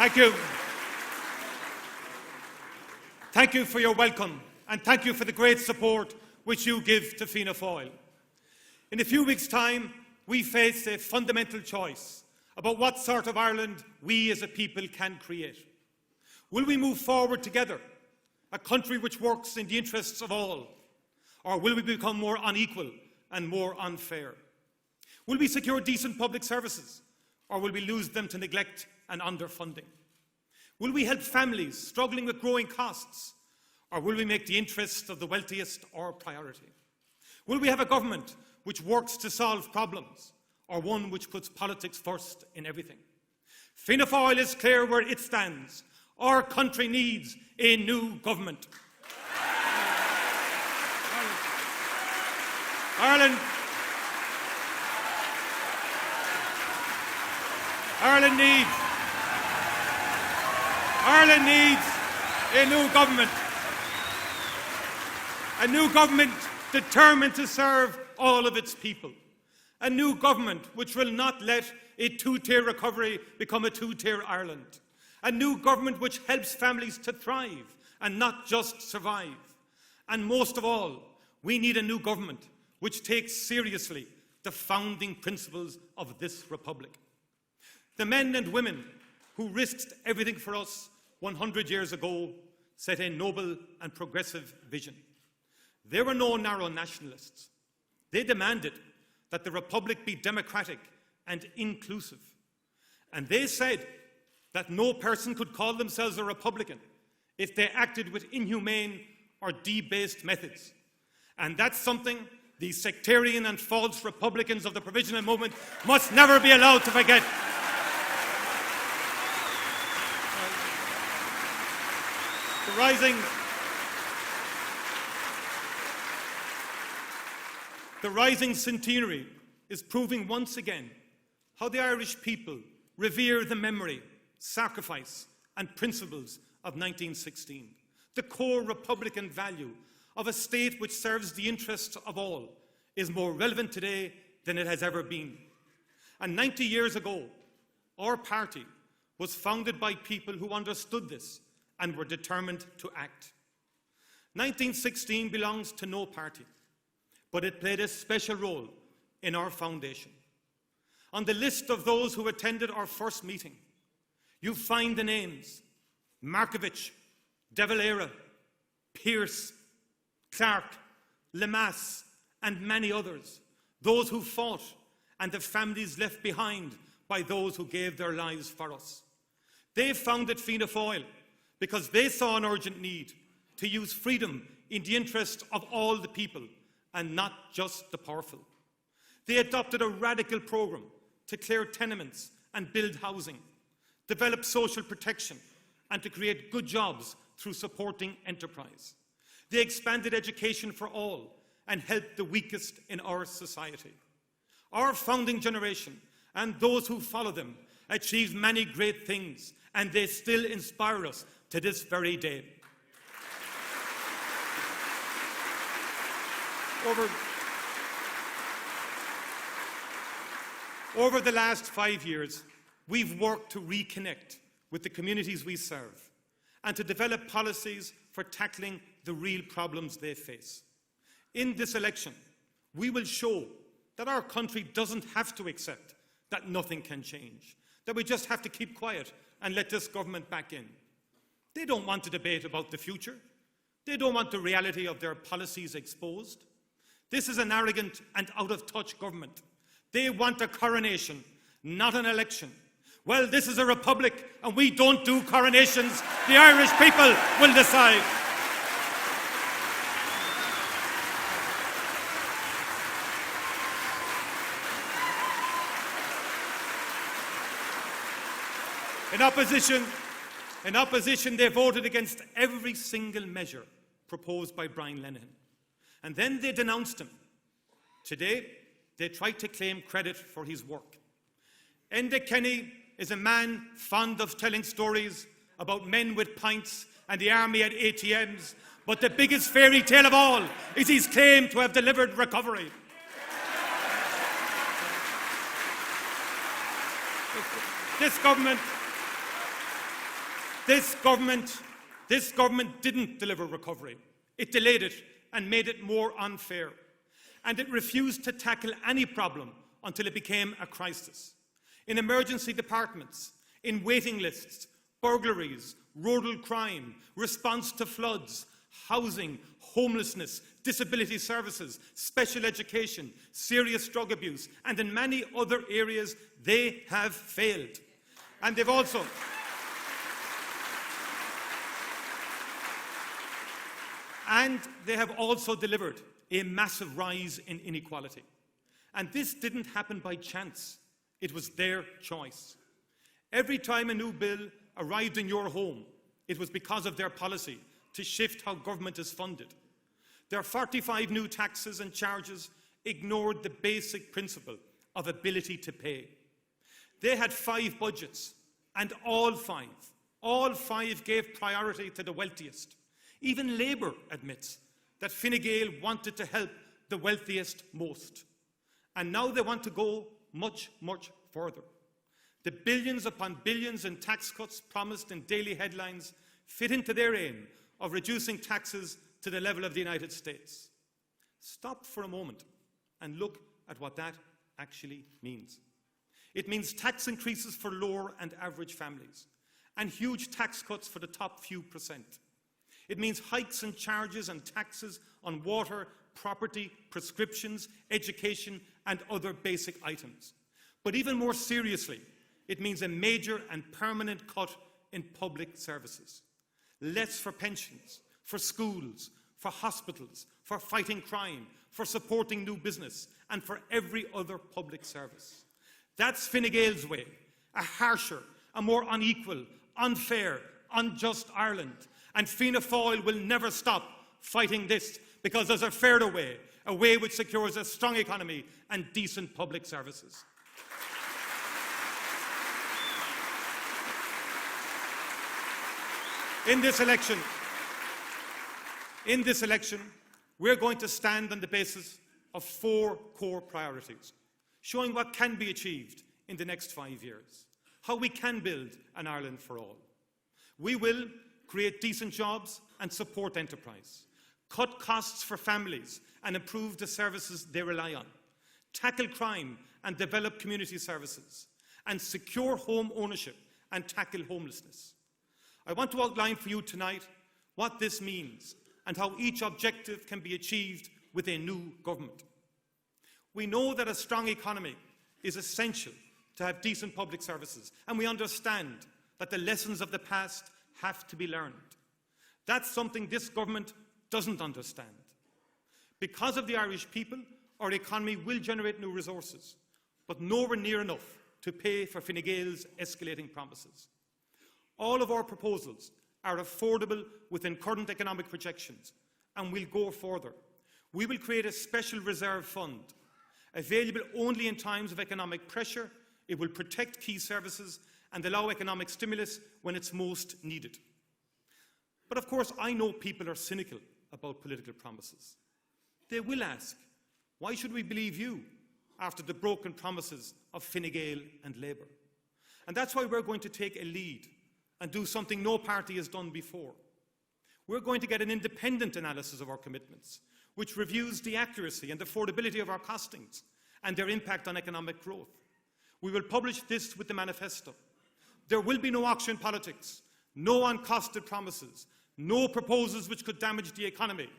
Thank you. Thank you for your welcome, and thank you for the great support which you give to Fianna Fáil. In a few weeks' time, we face a fundamental choice about what sort of Ireland we as a people can create. Will we move forward together, a country which works in the interests of all, or will we become more unequal and more unfair? Will we secure decent public services, or will we lose them to neglect and underfunding? Will we help families struggling with growing costs, or will we make the interests of the wealthiest our priority? Will we have a government which works to solve problems, or one which puts politics first in everything? Fianna Fáil is clear where it stands. Our country needs a new government. Ireland needs a new government. A new government determined to serve all of its people. A new government which will not let a two-tier recovery become a two-tier Ireland. A new government which helps families to thrive and not just survive. And most of all, we need a new government which takes seriously the founding principles of this republic. The men and women who risked everything for us 100 years ago set a noble and progressive vision. They were no narrow nationalists. They demanded that the republic be democratic and inclusive. And they said that no person could call themselves a Republican if they acted with inhumane or debased methods. And that's something these sectarian and false Republicans of the provisional movement must never be allowed to forget. The rising centenary is proving once again how the Irish people revere the memory, sacrifice and principles of 1916, the core Republican value of a state which serves the interests of all is more relevant today than it has ever been. And 90 years ago, our party was founded by people who understood this and were determined to act. 1916 belongs to no party, but it played a special role in our foundation. On the list of those who attended our first meeting, you find the names Markovich, De Valera, Pearse, Clark, Lemass, and many others, those who fought and the families left behind by those who gave their lives for us. They founded Fianna Fáil because they saw an urgent need to use freedom in the interest of all the people and not just the powerful. They adopted a radical programme to clear tenements and build housing, develop social protection, and to create good jobs through supporting enterprise. They expanded education for all and helped the weakest in our society. Our founding generation and those who follow them achieved many great things, and they still inspire us to this very day. Over the last 5 years, we've worked to reconnect with the communities we serve and to develop policies for tackling the real problems they face. In this election, we will show that our country doesn't have to accept that nothing can change, that we just have to keep quiet and let this government back in. They don't want to debate about the future. They don't want the reality of their policies exposed. This is an arrogant and out-of-touch government. They want a coronation, not an election. Well, this is a republic, and we don't do coronations. The Irish people will decide. In opposition, they voted against every single measure proposed by Brian Lenihan. And then they denounced him. Today, they try to claim credit for his work. Enda Kenny is a man fond of telling stories about men with pints and the army at ATMs, but the biggest fairy tale of all is his claim to have delivered recovery. This government didn't deliver recovery. It delayed it and made it more unfair. And it refused to tackle any problem until it became a crisis. In emergency departments, in waiting lists, burglaries, rural crime, response to floods, housing, homelessness, disability services, special education, serious drug abuse, and in many other areas, they have failed. And they have also delivered a massive rise in inequality. And this didn't happen by chance. It was their choice. Every time a new bill arrived in your home, it was because of their policy to shift how government is funded. Their 45 new taxes and charges ignored the basic principle of ability to pay. They had 5 budgets, and all five gave priority to the wealthiest. Even Labour admits that Fine Gael wanted to help the wealthiest most. And now they want to go much, much further. The billions upon billions in tax cuts promised in daily headlines fit into their aim of reducing taxes to the level of the United States. Stop for a moment and look at what that actually means. It means tax increases for lower and average families and huge tax cuts for the top few percent. It means hikes in charges and taxes on water, property, prescriptions, education, and other basic items. But even more seriously, it means a major and permanent cut in public services. Less for pensions, for schools, for hospitals, for fighting crime, for supporting new business, and for every other public service. That's Fine Gael's way, a harsher, a more unequal, unfair, unjust Ireland. And Fianna Fáil will never stop fighting this, because there's a fairer way, a way which secures a strong economy and decent public services. In this election, we're going to stand on the basis of 4 core priorities, showing what can be achieved in the next 5 years, how we can build an Ireland for all. We will create decent jobs and support enterprise, cut costs for families and improve the services they rely on, tackle crime and develop community services, and secure home ownership and tackle homelessness. I want to outline for you tonight what this means and how each objective can be achieved with a new government. We know that a strong economy is essential to have decent public services, and we understand that the lessons of the past have to be learned. That's something this government doesn't understand. Because of the Irish people, our economy will generate new resources, but nowhere near enough to pay for Fine Gael's escalating promises. All of our proposals are affordable within current economic projections, and we'll go further. We will create a special reserve fund, available only in times of economic pressure. It will protect key services and allow economic stimulus when it's most needed. But of course, I know people are cynical about political promises. They will ask, why should we believe you after the broken promises of Fine Gael and Labour? And that's why we're going to take a lead and do something no party has done before. We're going to get an independent analysis of our commitments, which reviews the accuracy and affordability of our costings and their impact on economic growth. We will publish this with the manifesto. There will be no auction politics, no uncosted promises, no proposals which could damage the economy.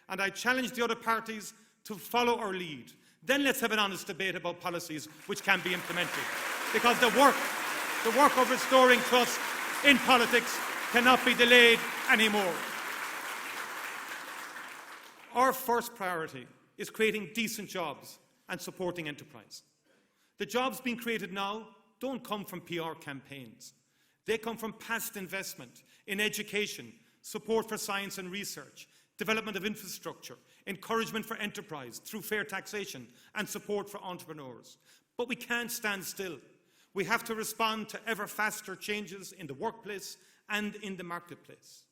And I challenge the other parties to follow our lead. Then let's have an honest debate about policies which can be implemented. Because the work of restoring trust in politics cannot be delayed anymore. Our first priority is creating decent jobs and supporting enterprise. The jobs being created now don't come from PR campaigns. They come from past investment in education, support for science and research, development of infrastructure, encouragement for enterprise through fair taxation, and support for entrepreneurs. But we can't stand still. We have to respond to ever faster changes in the workplace and in the marketplace.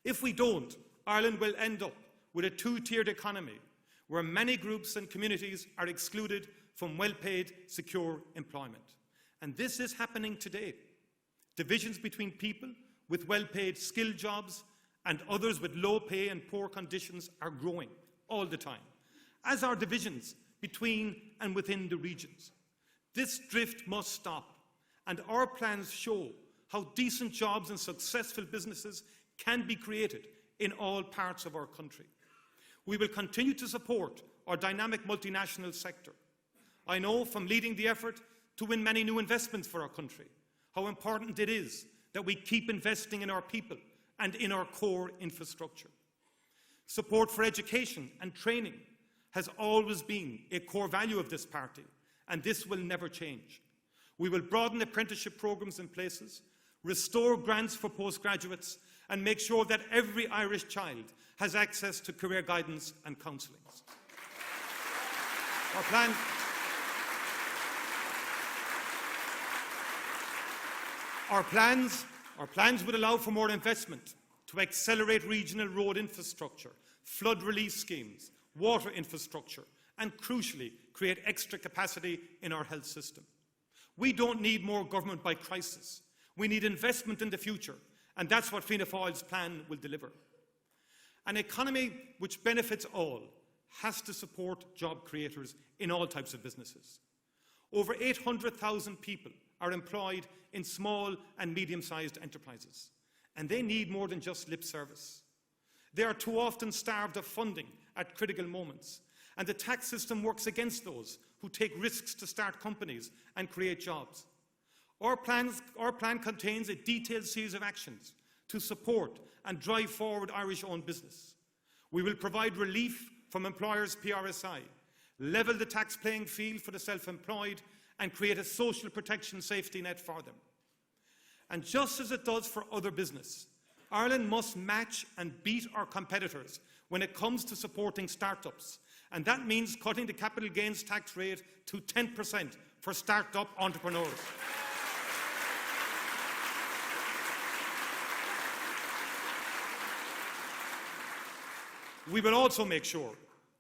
If we don't, Ireland will end up with a two-tiered economy where many groups and communities are excluded from well-paid, secure employment. And this is happening today. Divisions between people with well-paid skilled jobs and others with low pay and poor conditions are growing all the time, as are divisions between and within the regions. This drift must stop, and our plans show how decent jobs and successful businesses can be created in all parts of our country. We will continue to support our dynamic multinational sector. I know from leading the effort to win many new investments for our country how important it is that we keep investing in our people and in our core infrastructure. Support for education and training has always been a core value of this party, and this will never change. We will broaden apprenticeship programs in places, restore grants for postgraduates, and make sure that every Irish child has access to career guidance and counselling. Our plans would allow for more investment to accelerate regional road infrastructure, flood relief schemes, water infrastructure, and crucially, create extra capacity in our health system. We don't need more government by crisis. We need investment in the future, and that's what Fianna Fáil's plan will deliver. An economy which benefits all has to support job creators in all types of businesses. Over 800,000 people are employed in small and medium-sized enterprises, and they need more than just lip service. They are too often starved of funding at critical moments, and the tax system works against those who take risks to start companies and create jobs. Our plan contains a detailed series of actions to support and drive forward Irish-owned business. We will provide relief from employers' PRSI, level the tax playing field for the self-employed, and create a social protection safety net for them. And just as it does for other business, Ireland must match and beat our competitors when it comes to supporting startups, and that means cutting the capital gains tax rate to 10% for start-up entrepreneurs. We will also make sure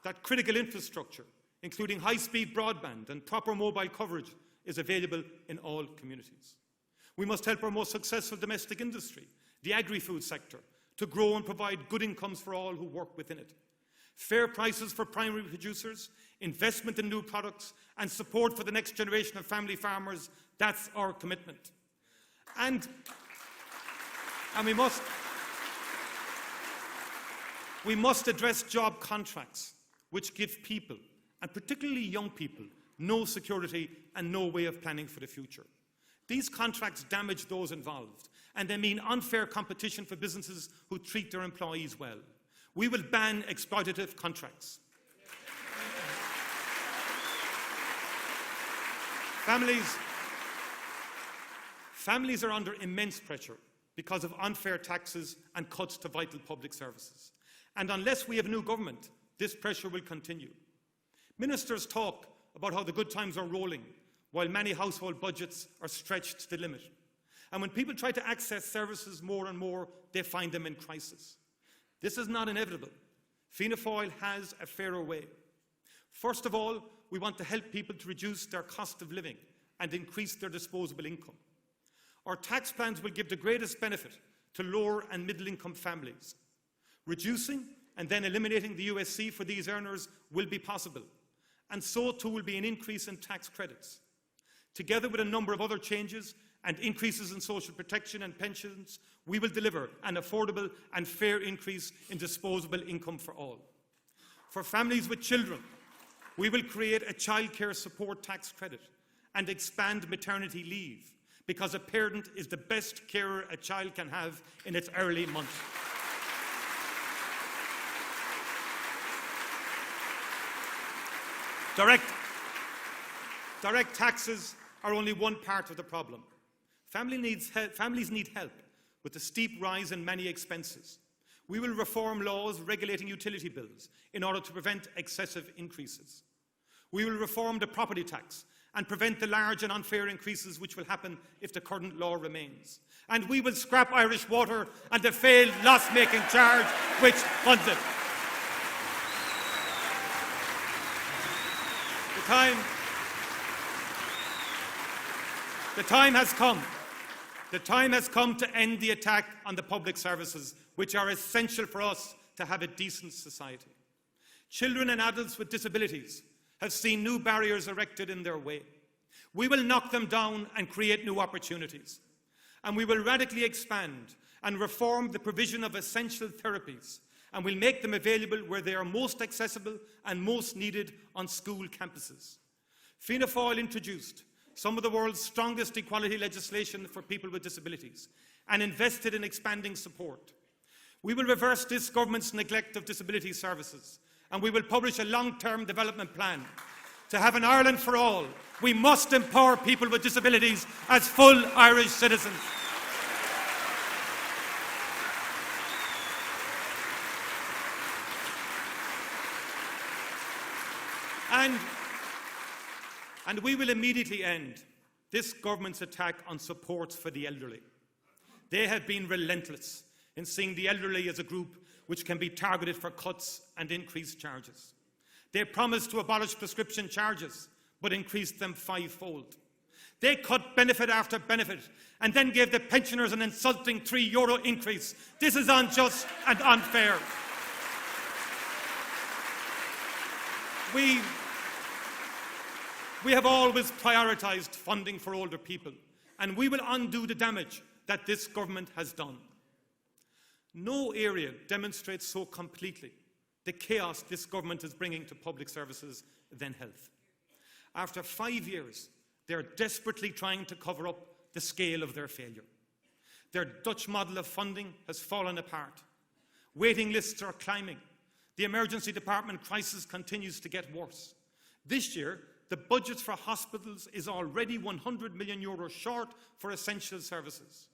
that critical infrastructure, including high-speed broadband and proper mobile coverage, is available in all communities. We must help our most successful domestic industry, the agri-food sector, to grow and provide good incomes for all who work within it. Fair prices for primary producers, investment in new products, and support for the next generation of family farmers, that's our commitment. And we must address job contracts, which give people, and particularly young people, no security and no way of planning for the future. These contracts damage those involved, and they mean unfair competition for businesses who treat their employees well. We will ban exploitative contracts. Families are under immense pressure because of unfair taxes and cuts to vital public services. And unless we have a new government, this pressure will continue. Ministers talk about how the good times are rolling, while many household budgets are stretched to the limit. And when people try to access services more and more, they find them in crisis. This is not inevitable. Fianna Fáil has a fairer way. First of all, we want to help people to reduce their cost of living and increase their disposable income. Our tax plans will give the greatest benefit to lower and middle-income families. Reducing and then eliminating the USC for these earners will be possible, and so too will be an increase in tax credits. Together with a number of other changes and increases in social protection and pensions, we will deliver an affordable and fair increase in disposable income for all. For families with children, we will create a childcare support tax credit and expand maternity leave, because a parent is the best carer a child can have in its early months. Direct taxes are only one part of the problem. Families need help with the steep rise in many expenses. We will reform laws regulating utility bills in order to prevent excessive increases. We will reform the property tax and prevent the large and unfair increases which will happen if the current law remains. And we will scrap Irish Water and the failed loss-making charge which funds it. The time has come The time has come to end the attack on the public services, which are essential for us to have a decent society. Children and adults with disabilities have seen new barriers erected in their way. We will knock them down and create new opportunities. And we will radically expand and reform the provision of essential therapies, and we'll make them available where they are most accessible and most needed on school campuses. Fianna Fáil introduced some of the world's strongest equality legislation for people with disabilities and invested in expanding support. We will reverse this government's neglect of disability services, and we will publish a long-term development plan to have an Ireland for all. We must empower people with disabilities as full Irish citizens. And we will immediately end this government's attack on support for the elderly. They have been relentless in seeing the elderly as a group which can be targeted for cuts and increased charges. They promised to abolish prescription charges, but increased them fivefold. They cut benefit after benefit and then gave the pensioners an insulting €3 increase. This is unjust and unfair. We have always prioritised funding for older people, and we will undo the damage that this government has done. No area demonstrates so completely the chaos this government is bringing to public services than health. After 5 years, they're desperately trying to cover up the scale of their failure. Their Dutch model of funding has fallen apart. Waiting lists are climbing. The emergency department crisis continues to get worse. This year, the budget for hospitals is already €100 million short for essential services.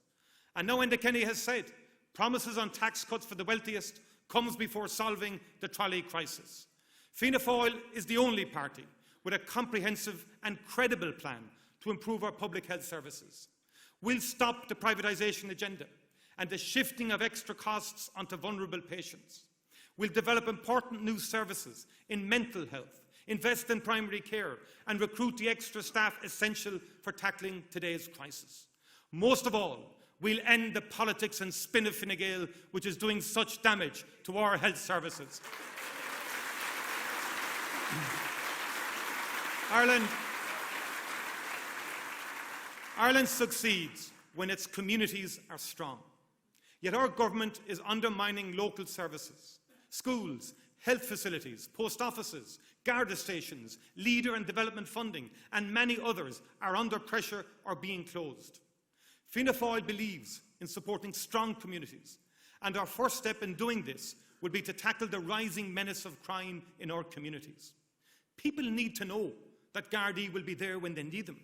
And now Enda Kenny has said, promises on tax cuts for the wealthiest comes before solving the trolley crisis. Fianna Fáil is the only party with a comprehensive and credible plan to improve our public health services. We'll stop the privatisation agenda and the shifting of extra costs onto vulnerable patients. We'll develop important new services in mental health, invest in primary care, and recruit the extra staff essential for tackling today's crisis. Most of all, we'll end the politics and spin of Fine Gael, which is doing such damage to our health services. Ireland succeeds when its communities are strong. Yet our government is undermining local services. Schools, health facilities, post offices, Garda stations, leader and development funding, and many others are under pressure or being closed. Fianna Fáil believes in supporting strong communities, and our first step in doing this will be to tackle the rising menace of crime in our communities. People need to know that Gardaí will be there when they need them.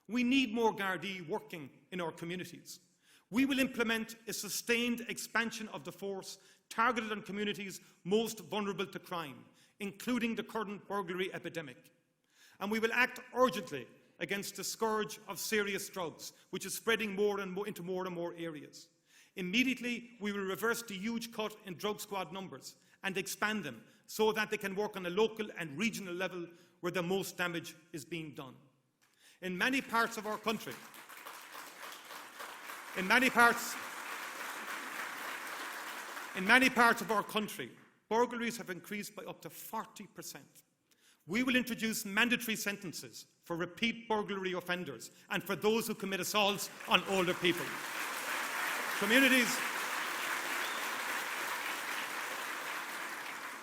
We need more Gardaí working in our communities. We will implement a sustained expansion of the force targeted on communities most vulnerable to crime, including the current burglary epidemic. And we will act urgently against the scourge of serious drugs, which is spreading into more and more areas. Immediately, we will reverse the huge cut in drug squad numbers and expand them so that they can work on a local and regional level where the most damage is being done. In many parts of our country, burglaries have increased by up to 40%. We will introduce mandatory sentences for repeat burglary offenders and for those who commit assaults on older people.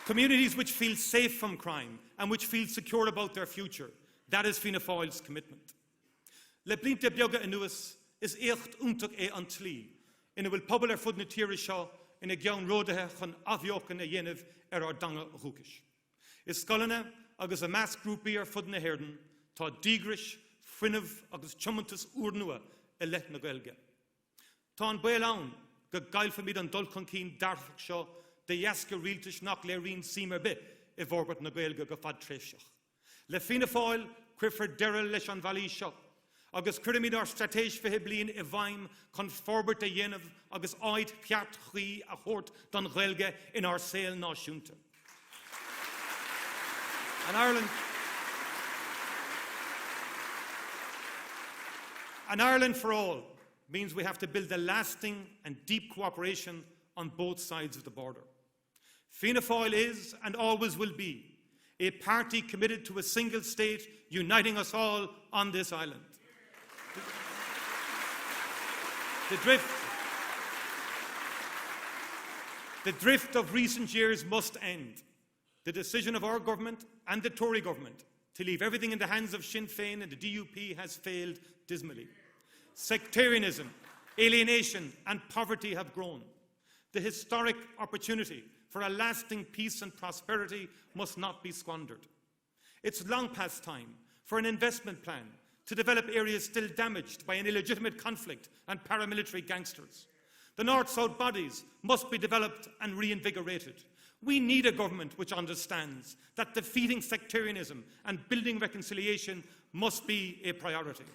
Communities which feel safe from crime and which feel secure about their future. That is Fianna Fáil's commitment. Le blinte bioga anuas is echt untach an tlí, ina bhfuil pobl fud na tíre seo ina gceann ródathe chun athbheochan a dhéanamh ar danga dhúchais. Is scolanna agus a mass grúpaí ar fud na Héireann, tá dígris, frinamh agus tiomantas úr-nua a leith na Gaeilge. Tá an bail ann go gailfa míad an dulcan cín darfach seo de dheasca rialtais nach le rion símar bit I bhorgat na Gaeilge go fad tréiseach. Le Fianna Fáil cuireadh deireadh leis an bhailí seo, agus cuireadh ar stratéis fithe bliain I bhaim chun forbairt a dhéanamh agus áid ceart chuí a chóirt don Gaeilge in our saol náisiúnta. An Ireland for all means we have to build a lasting and deep cooperation on both sides of the border. Fianna Fáil is, and always will be, a party committed to a single state uniting us all on this island. The drift of recent years must end. The decision of our government and the Tory government to leave everything in the hands of Sinn Féin and the DUP has failed dismally. Sectarianism, alienation and poverty have grown. The historic opportunity for a lasting peace and prosperity must not be squandered. It's long past time for an investment plan to develop areas still damaged by an illegitimate conflict and paramilitary gangsters. The North-South bodies must be developed and reinvigorated. We need a government which understands that defeating sectarianism and building reconciliation must be a priority.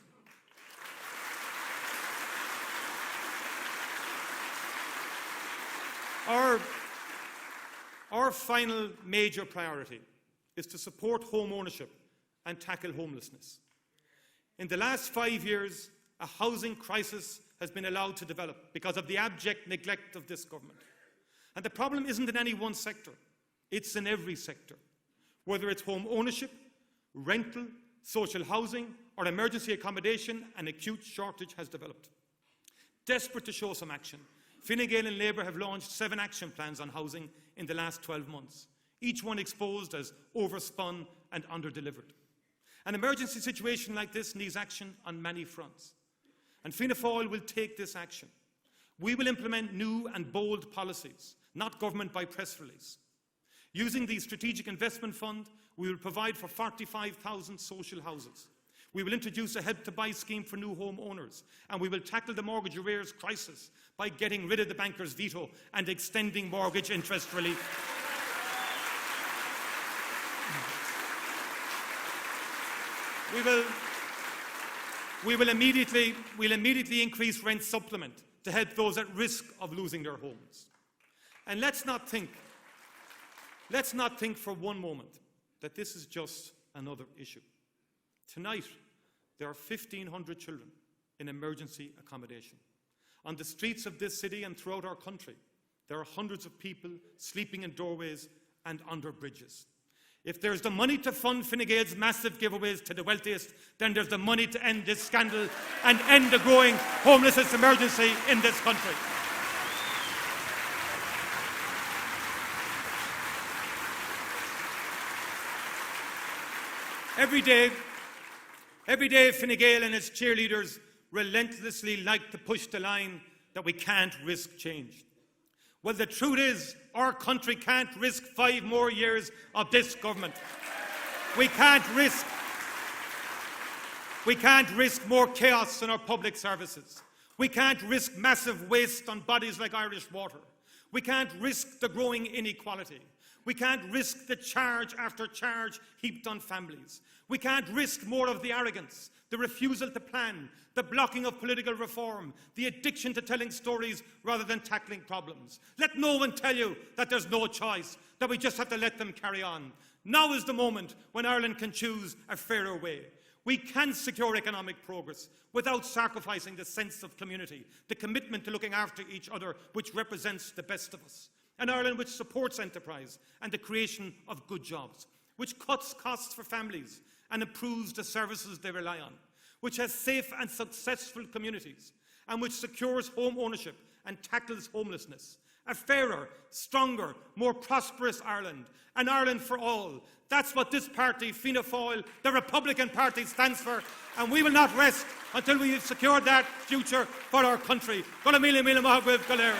Our final major priority is to support home ownership and tackle homelessness. In the last 5 years, a housing crisis has been allowed to develop because of the abject neglect of this government. And the problem isn't in any one sector, it's in every sector. Whether it's home ownership, rental, social housing, or emergency accommodation, an acute shortage has developed. Desperate to show some action, Fine Gael and Labour have launched 7 action plans on housing in the last 12 months, each one exposed as overspun and under-delivered. An emergency situation like this needs action on many fronts, and Fianna Fáil will take this action. We will implement new and bold policies, not government by press release. Using the Strategic Investment Fund, we will provide for 45,000 social houses. We will introduce a Help to Buy scheme for new home owners, and we will tackle the mortgage arrears crisis by getting rid of the banker's veto and extending mortgage interest relief. We'll immediately increase rent supplement to help those at risk of losing their homes. And let's not think for one moment that this is just another issue. Tonight, there are 1,500 children in emergency accommodation. On the streets of this city and throughout our country, there are hundreds of people sleeping in doorways and under bridges. If there's the money to fund Fine Gael's massive giveaways to the wealthiest, then there's the money to end this scandal and end the growing homelessness emergency in this country. Every day, Fine Gael and its cheerleaders relentlessly like to push the line that we can't risk change. Well, the truth is, our country can't risk 5 more years of this government. We can't risk more chaos in our public services. We can't risk massive waste on bodies like Irish Water. We can't risk the growing inequality. We can't risk the charge after charge heaped on families. We can't risk more of the arrogance, the refusal to plan, the blocking of political reform, the addiction to telling stories rather than tackling problems. Let no one tell you that there's no choice, that we just have to let them carry on. Now is the moment when Ireland can choose a fairer way. We can secure economic progress without sacrificing the sense of community, the commitment to looking after each other, which represents the best of us. An Ireland which supports enterprise and the creation of good jobs, which cuts costs for families and improves the services they rely on, which has safe and successful communities, and which secures home ownership and tackles homelessness. A fairer, stronger, more prosperous Ireland, an Ireland for all. That's what this party, Fianna Fáil, the Republican Party, stands for, and we will not rest until we have secured that future for our country. Gonna mille mille maith, Gael.